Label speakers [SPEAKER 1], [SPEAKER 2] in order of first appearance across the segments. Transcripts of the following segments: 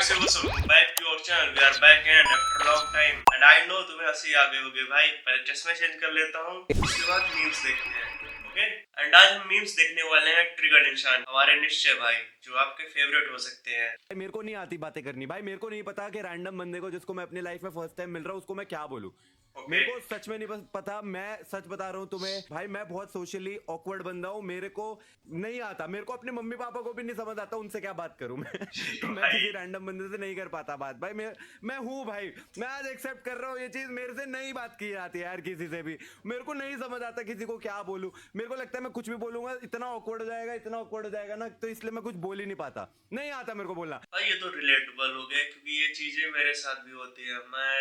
[SPEAKER 1] से welcome back to your channel. We are back and after a long time. And I know तुम्हें हंसी आ गई होगी भाई. पहले चश्मे चेंज कर लेता हूँ. उसके बाद मीम्स देखते हैं. ओके? एंड आज हम मीम्स देखने वाले हैं ट्रिगर निशान हमारे निश्चय भाई जो आपके फेवरेट हो सकते हैं.
[SPEAKER 2] मेरे को नहीं आती बातें करनी भाई. मेरे को नहीं पता कि रैंडम बंदे को जिसको मैं अपनी लाइफ में फर्स्ट टाइम मिल रहा हूँ उसको मैं क्या बोलूँ. मेरे को सच में नहीं पता. मैं सच बता रहा हूँ तुम्हें भाई. मैं बहुत सोशली ऑकवर्ड बंदा हूँ. मेरे को नहीं आता. मेरे को अपने मम्मी पापा को भी नहीं समझ आता उनसे क्या बात करूँ मैं. तो मैं किसी रैंडम बंदे से नहीं कर पाता बात भाई. मैं हूँ भाई. मैं आज एक्सेप्ट कर रहा हूँ ये चीज. मेरे से नहीं बात की जाती है यार किसी से भी. मेरे को नहीं समझ आता किसी को क्या बोलूँ. मेरे को लगता है मैं कुछ भी बोलूंगा इतना ऑकवर्ड हो जाएगा ना. तो इसलिए मैं कुछ बोल ही नहीं पाता. नहीं आता मेरे को बोलना.
[SPEAKER 1] भाई ये तो रिलेटेबल हो गया क्योंकि ये चीजें मेरे साथ भी होती है. मैं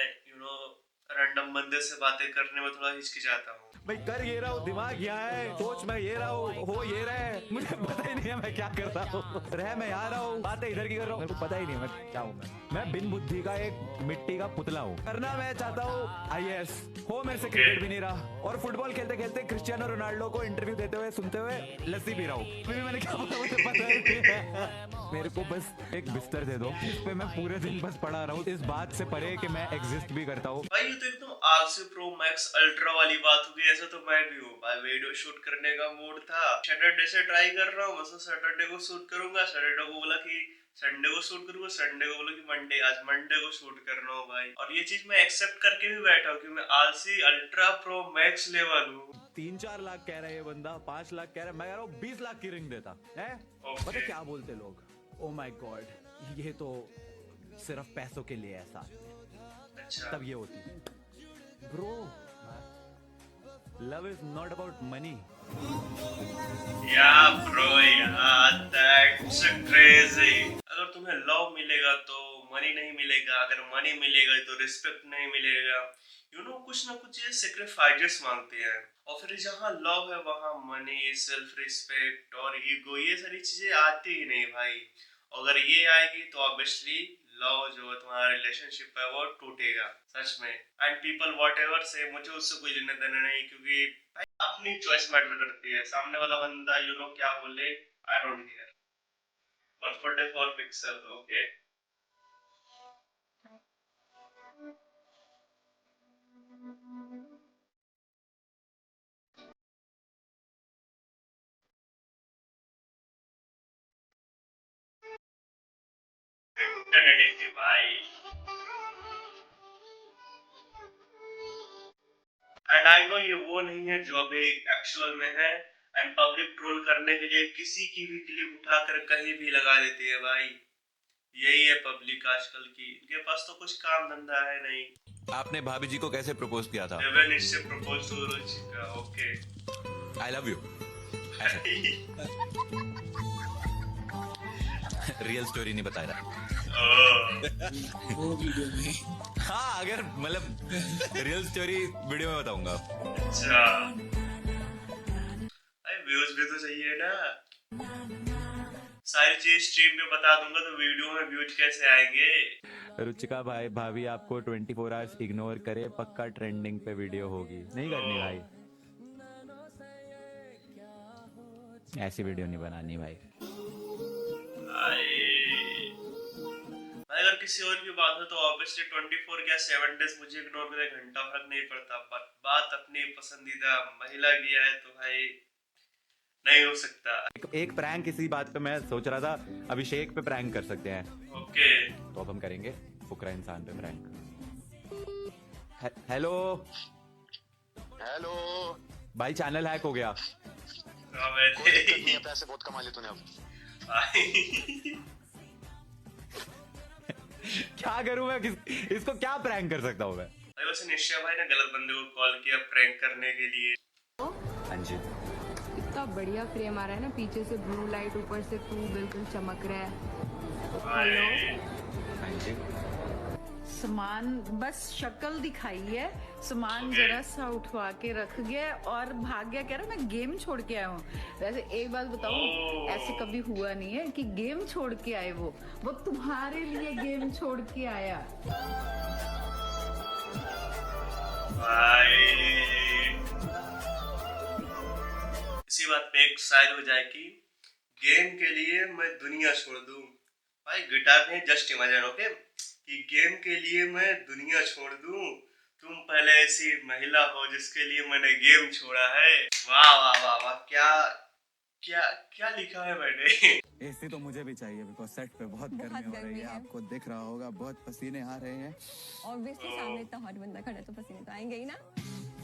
[SPEAKER 1] रैंडम बंदे से बातें करने में थोड़ा हिचकिचाता हूँ.
[SPEAKER 2] भाई कर ये रहा हूँ. दिमाग यहाँ है. सोच मैं ये रहा हूँ. हो ये रहा है. मुझे पता ही नहीं है मैं क्या कर रहा हूँ. रह मैं यहाँ रहा हूँ. बातें इधर की कर रहा हूँ. मेरे को पता ही नहीं मैं क्या हूँ. मैं बिन बुद्धि का एक मिट्टी का पुतला हूँ. करना मैं चाहता हूँ IAS. हो मेरे से क्रिकेट भी नहीं रहा. और फुटबॉल खेलते खेलते क्रिस्टियानो रोनाल्डो को इंटरव्यू देते हुए सुनते हुए लस्सी पी रहा हूँ. फिर मैंने क्या बोला मुझे पता ही नहीं है. मेरे को बस एक बिस्तर दे दो जिस पे मैं पूरे दिन बस पड़ा रहा हूँ. इस बात से परे कि मैं एग्जिस्ट भी करता हूँ.
[SPEAKER 1] भाई ये तो एकदम आरसी प्रो मैक्स अल्ट्रा वाली बात होगी. ऐसा तो मैं भी हूँ भाई. वीडियो शूट करने का मूड था. सैटरडे से ट्राई कर रहा हूँ. मतलब सैटरडे को शूट करूंगा. सैटरडे को बोला कि संडे को शूट करूंगा. संडे को बोला कि मंडे. आज मंडे को शूट करना हो भाई. और ये चीज मैं एक्सेप्ट करके भी बैठा हूँ कि मैं आलसी अल्ट्रा प्रो मैक्स लेवल हूँ.
[SPEAKER 2] 3-4 लाख कह रहा है ये बंदा. 5 लाख कह रहा है. मैं कह रहा हूँ 20 लाख की रिंग देता है. पता क्या बोलते लोग. ओ माय गॉड ये तो सिर्फ पैसों के लिए ऐसा.
[SPEAKER 1] अच्छा
[SPEAKER 2] तब ये होती है bro. Love is not about money.
[SPEAKER 1] या ब्रो यार दैट्स क्रेजी. अगर तुम्हें लव मिलेगा तो मनी नहीं मिलेगा. अगर मनी मिलेगा तो रिस्पेक्ट नहीं मिलेगा. कुछ ना कुछ ये सेक्रीफाइसेस मांगते हैं. और फिर जहाँ लव है वहाँ मनी सेल्फ रिस्पेक्ट और ईगो ये सारी चीजें आती ही नहीं भाई. अगर ये आएगी तो ऑब्वियसली लव जो है तुम्हारा रिलेशनशिप है वो टूटेगा सच में. एंड पीपल वॉट एवर से मुझे उससे कोई लेना देना नहीं क्योंकि भाई अपनी चॉइस मैटर करती है. सामने वाला बंदा क्या बोले I don't care. 144 pixel. Okay भाई. एंड आई नो ये वो नहीं है जो अभी एक्चुअल में है. एंड पब्लिक ट्रोल करने के लिए किसी की भी क्लिप उठाकर कहीं भी लगा देती है भाई. यही है पब्लिक आजकल की. इनके पास तो कुछ काम धंधा है नहीं.
[SPEAKER 3] आपने भाभी जी को कैसे प्रपोज किया था?
[SPEAKER 1] देवेन इससे propose to Ruchika. Okay
[SPEAKER 3] I love you. Real story नहीं बता रहा.
[SPEAKER 4] वो वीडियो में.
[SPEAKER 3] हाँ अगर मतलब रियल स्टोरी वीडियो में बताऊंगा.
[SPEAKER 1] अच्छा भाई व्यूज भी तो चाहिए ना. सारी चीज स्ट्रीम में बता दूंगा तो वीडियो में व्यूज कैसे आएंगे.
[SPEAKER 2] रुचिका भाई भाभी आपको 24 आवर्स इग्नोर करे पक्का ट्रेंडिंग पे वीडियो होगी. नहीं करनी भाई. ऐसी वीडियो नहीं बनानी भाई.
[SPEAKER 1] अगर किसी और की बात हो तो ऑब्वियसली 24 या 7 डेज मुझे इग्नोर करे घंटा फर्क नहीं पड़ता. बट बात अपनी पसंदीदा महिला की है तो भाई नहीं हो सकता.
[SPEAKER 2] एक प्रैंक इसी बात पे मैं सोच रहा था. अभिषेक पे प्रैंक कर सकते हैं.
[SPEAKER 1] ओके
[SPEAKER 2] तो अब हम करेंगे फुकरा इंसान पे प्रैंक. हेलो
[SPEAKER 5] हेलो
[SPEAKER 2] भाई चैनल हैक हो गया.
[SPEAKER 5] पैसे बहुत कमा लिए तूने अब.
[SPEAKER 2] क्या करूं मैं. इसको क्या प्रैंक कर सकता हूं मैं.
[SPEAKER 1] भाई वैसे निश्चय भाई ने गलत बंदे को कॉल किया प्रैंक करने के लिए.
[SPEAKER 2] हाँ जी
[SPEAKER 6] इतना बढ़िया फ्रेम आ रहा है ना. पीछे से ब्लू लाइट ऊपर से तू बिल्कुल चमक रहा है.
[SPEAKER 2] हाँ जी.
[SPEAKER 7] सामान बस शक्ल दिखाई है. सामान जरा सा उठवा के रख गया और भाग गया. कह रहा मैं गेम छोड़ के आया हूँ. वैसे एक बात बताऊँ ऐसे कभी हुआ नहीं है कि गेम छोड़ के आए. वो तुम्हारे लिए गेम छोड़ के आया.
[SPEAKER 1] भाई इसी बात पे एक शायर हो जाए कि गेम के लिए मैं दुनिया छोड़ दूं भाई गिटार नहीं, जस्ट इमेजिन ओके कि गेम के लिए मैं दुनिया छोड़ दूं, तुम पहले ऐसी महिला हो जिसके लिए मैंने गेम छोड़ा है। वाह वाह वाह वाह, क्या क्या क्या लिखा है मैंने।
[SPEAKER 8] एसी तो मुझे भी चाहिए बिकॉज सेट पे बहुत गर्मी हो रही है। आपको दिख रहा होगा बहुत पसीने आ रहे हैं।
[SPEAKER 9] ऑब्वियसली सामने इतना हॉट बंदा खड़ा है तो पसीने तो आएंगे ही ना।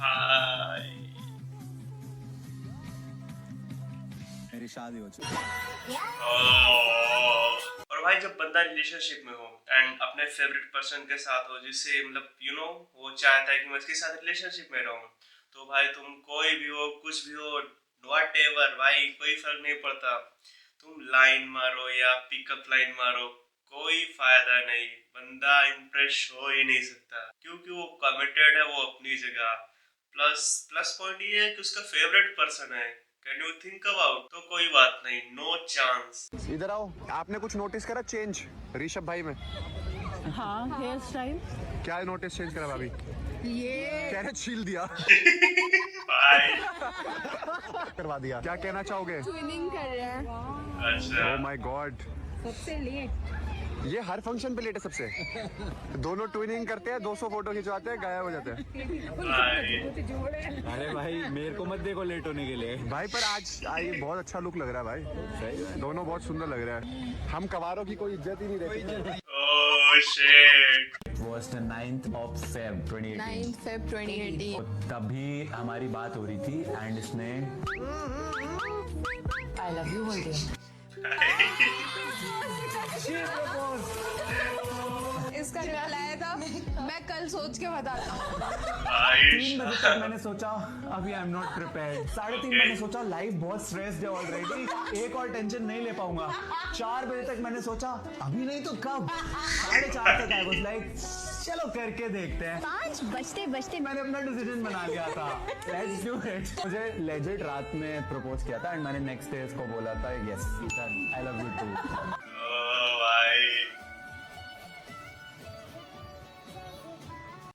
[SPEAKER 1] भाई
[SPEAKER 8] मेरी शादी हो चुकी है।
[SPEAKER 1] और भाई जब बंदा रिलेशनशिप में हो एंड अपने फेवरेट पर्सन के साथ हो, जिससे मतलब वो चाहता है कि मैं उसके साथ रिलेशनशिप में रहूं, तो भाई तुम कोई भी हो, कुछ भी हो, वॉट एवर भाई, कोई फर्क नहीं पड़ता। तुम लाइन मारो या पिकअप लाइन मारो, कोई फायदा नहीं, बंदा इम्प्रेस हो ही नहीं सकता, क्योंकि वो कमिटेड है, वो अपनी जगह। प्लस पॉइंट ये है कि उसका फेवरेट पर्सन है। Can you think about? तो कोई बात नहीं, नो चांस।
[SPEAKER 5] इधर आओ, आपने कुछ नोटिस करा चेंज ऋषभ भाई में?
[SPEAKER 7] हाँ, हेयर स्टाइल
[SPEAKER 5] क्या नोटिस चेंज करा भाभी?
[SPEAKER 7] ये
[SPEAKER 5] क्या छील दिया?
[SPEAKER 1] भाई
[SPEAKER 5] करवा दिया। क्या कहना चाहोगे?
[SPEAKER 6] ट्विनिंग कर रहे हैं।
[SPEAKER 1] अच्छा,
[SPEAKER 5] ओह माय गॉड,
[SPEAKER 7] सबसे लेट।
[SPEAKER 5] ये हर फंक्शन पे लेट है सबसे। दोनों ट्विनिंग करते हैं, 200 फोटो खिंचवाते हैं, गायब हो जाते हैं।
[SPEAKER 1] भाई
[SPEAKER 2] अरे भाई मेरे को मत देखो लेट होने के लिए।
[SPEAKER 5] भाई पर आज बहुत अच्छा लुक लग रहा है भाई, दोनों बहुत सुंदर लग रहा है। हम कवारों की कोई इज्जत ही नहीं देते।
[SPEAKER 1] Oh shit.
[SPEAKER 3] was the 9th of Feb 2018।
[SPEAKER 6] 9 Feb 2018।
[SPEAKER 3] तभी हमारी बात हो रही थी एंड इसने
[SPEAKER 9] आई लव यू बोल दिया।
[SPEAKER 6] इसका रिप्लाई था मैं कल सोच के बताता हूँ।
[SPEAKER 3] 3 बजे तक मैंने सोचा अभी आई एम नॉट प्रिपेयर्ड। 3:30 मैंने सोचा लाइफ बहुत स्ट्रेस्ड है ऑलरेडी, एक और टेंशन नहीं ले पाऊंगा। 4 बजे तक मैंने सोचा अभी नहीं तो कब। 4:30 तक आई वाज लाइक चलो करके देखते हैं।
[SPEAKER 9] 5 बजते बजते
[SPEAKER 3] मैंने अपना डिसीजन बना लिया था, लेट्स डू इट। मुझे लेजिट रात में प्रपोज किया था एंड मैंने नेक्स्ट डे इसको बोला था yes I love you too.
[SPEAKER 1] भाई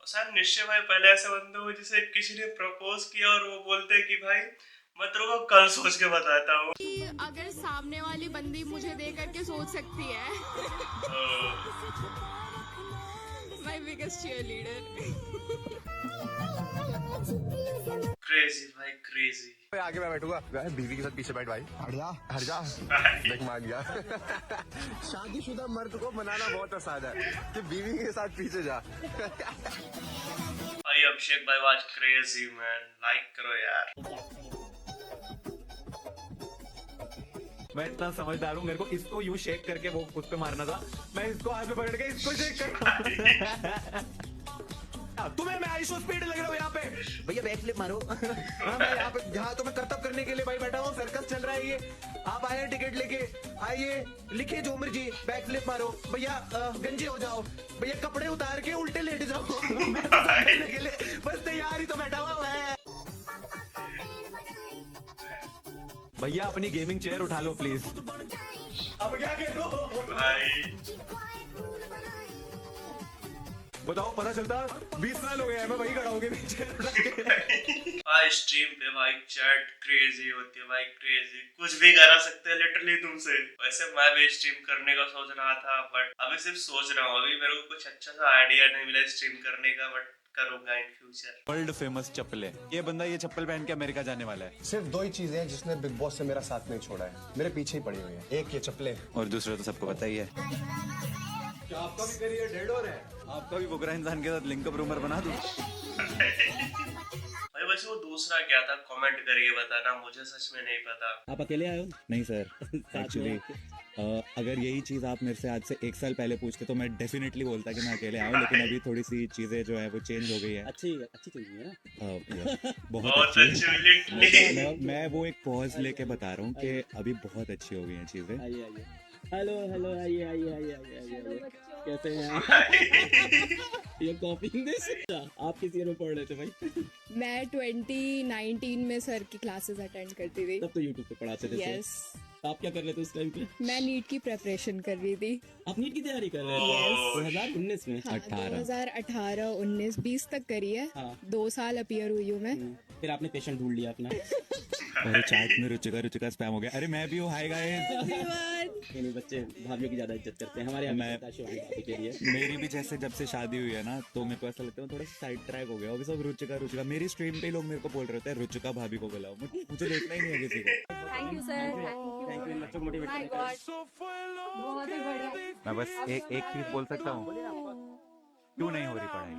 [SPEAKER 1] सर निश्चय भाई पहले ऐसे बंदे हो जिसे किसी ने प्रपोज किया और वो बोलते हैं कि भाई मैं तेरे को कल सोच के बताता हूँ।
[SPEAKER 6] अगर सामने वाली बंदी मुझे दे करके सोच सकती है। My biggest cheerleader.
[SPEAKER 1] क्रेजी भाई क्रेजी।
[SPEAKER 5] आगे मैं बैठूंगा, बीवी के साथ पीछे बैठ भाई। हट जा देख मान गया। शादीशुदा मर्द को मनाना बहुत आसान है कि बीवी के साथ पीछे जा।
[SPEAKER 1] भाई अभिषेक भाई आज क्रेजी मैन, लाइक करो यार।
[SPEAKER 2] मैं इतना समझदार हूँ, मेरे को इसको यूं शेक करके वो खुद पे मारना था। मैं इसको हाथ में पकड़ के इसको शेक कर तुम्हें मैं आईशो स्पीड लग रहा हूँ यहाँ पे। भैया बैक फ्लिप मारो। हाँ मैं यहाँ पे यहाँ तो मैं कर्तव्य करने के लिए भाई बैठा हूँ, सर्कस चल रहा है ये। आप आए टिकट लेके आइए, लिखिए जो मर्जी, बैक फ्लिप मारो भैया, गंजे हो जाओ भैया, कपड़े उतार के उल्टे लेट जाओ। मैं तो करने के लिए बस तैयार ही तो बैठा हुआ है। भैया अपनी गेमिंग चेयर उठा लो प्लीज। अब क्या करो
[SPEAKER 1] भाई
[SPEAKER 2] बताओ, पता चलता 20 साल हो गए हैं मैं वही खड़ा होके पीछे।
[SPEAKER 1] भाई स्ट्रीम पे भाई चैट क्रेजी होती है भाई, क्रेजी कुछ भी करा सकते हैं लिटरली तुमसे। वैसे मैं भी स्ट्रीम करने का सोच रहा था बट अभी सिर्फ सोच रहा हूँ, अभी मेरे को कुछ अच्छा सा आइडिया नहीं मिला स्ट्रीम करने का, बट करूंगा इन फ्यूचर।
[SPEAKER 3] वर्ल्ड फेमस चप्पल है ये बंदा, ये चप्पल पहन के अमेरिका जाने वाला है।
[SPEAKER 5] सिर्फ 2 ही चीजें हैं जिसने बिग बॉस से मेरा साथ नहीं छोड़ा है, मेरे पीछे ही पड़ी हुई है। एक ये चप्पलें
[SPEAKER 3] और दूसरा तो सबको पता ही है।
[SPEAKER 2] क्या आपका भी करियर डेड हो रहा है?
[SPEAKER 3] आपका भी बुकरा इंसान के साथ लिंकअप रूमर बना दूं।
[SPEAKER 1] भाई वैसे वो दूसरा क्या था, कमेंट करके बताना, मुझे सच में नहीं पता।
[SPEAKER 8] आप अकेले आए हो? नहीं सर एक्चुअली अगर यही चीज़ आप मेरे से आज से 1 साल पहले पूछते तो मैं डेफिनेटली बोलता कि मैं अकेले आऊँ, लेकिन अभी थोड़ी सी चीज़ें जो है वो चेंज हो गई है। अच्छी चीज़ है ना, बहुत अच्छी।
[SPEAKER 1] लिटरली
[SPEAKER 8] मैं वो एक पॉज लेके बता रहा हूँ कि अभी बहुत अच्छी हो गई हैं चीज़ें।
[SPEAKER 4] हेलो आइए कैसे हैं ये कॉपिंग दिस आप किस ईयर में पढ़ रहे थे भाई?
[SPEAKER 6] मैं 2019 में सर की क्लासेस अटेंड करती थी।
[SPEAKER 4] तब तो यूट्यूब पे पढ़ाते थे।
[SPEAKER 6] यस।
[SPEAKER 4] आप क्या कर रहे थे उस टाइम पे?
[SPEAKER 6] मैं नीट की प्रिपरेशन कर रही थी।
[SPEAKER 4] आप नीट की तैयारी कर रहे थे? 2019 में?
[SPEAKER 6] हाँ, 2018, 19, 20 तक करी है।
[SPEAKER 4] हाँ।
[SPEAKER 6] 2 साल अपीयर हुई हूँ मैं।
[SPEAKER 4] फिर आपने पेशेंट ढूंढ लिया अपना।
[SPEAKER 8] मेरे चैट में रुचिका स्पैम हो गया। अरे मैं भी हूँ, हाय गाइस।
[SPEAKER 4] नहीं बच्चे भाभीियों की ज्यादा इज्जत करते हैं हमारे यहाँ
[SPEAKER 8] मैं-
[SPEAKER 4] पे शिवानी भाभी के लिए।
[SPEAKER 8] मेरी भी जैसे जब से शादी हुई है ना, तो मेरे को ऐसा लगता है थोड़ा सा साइड ट्रैक हो गया। अभी सब रुचिका मेरी स्ट्रीम पे लोग मेरे को बोल रहे होते हैं रुचिका भाभी को बुलाओ, मुझे देखना ही नहीं है किसी को।
[SPEAKER 9] Thank you sir,
[SPEAKER 4] thank you बच्चों को मोटिवेट
[SPEAKER 9] माय
[SPEAKER 4] करने
[SPEAKER 9] गॉड, बहुत ही बढ़िया।
[SPEAKER 2] मैं बस एक चीज बोल सकता हूँ, क्यों नहीं हो रही पढ़ाई?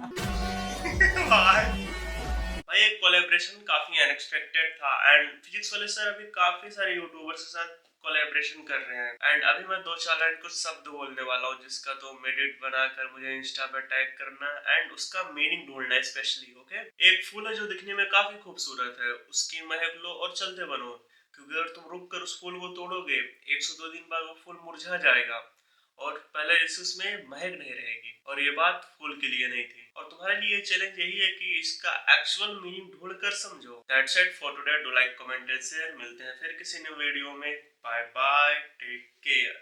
[SPEAKER 1] भाई एक कोलैबोरेशन काफी अनएक्सपेक्टेड था एंड फिजिक्स वाले सर अभी काफी सारे यूट्यूबर्स के साथ कोलैबोरेशन कर रहे हैं एंड अभी मैं 2-4 लाइन कुछ शब्द बोलने वाला हूँ जिसका तो एडिट बनाकर मुझे इंस्टा पे टैग करना एंड उसका मीनिंग ढूंढना है स्पेशली। ओके, एक फूल है जो दिखने में काफी खूबसूरत है, उसकी महक लो और चलते बनो, क्योंकि अगर तुम रुक कर उस फूल को तोड़ोगे 102 दिन बाद वो फूल मुरझा जाएगा और पहले इसमें महक नहीं रहेगी। और ये बात फूल के लिए नहीं थी और तुम्हारे लिए चैलेंज यही है कि इसका एक्चुअल मीनिंग ढूंढ कर समझो। That's it for today. Do like, comment and share. मिलते हैं फिर किसी न्यू वीडियो में। Bye bye, take care.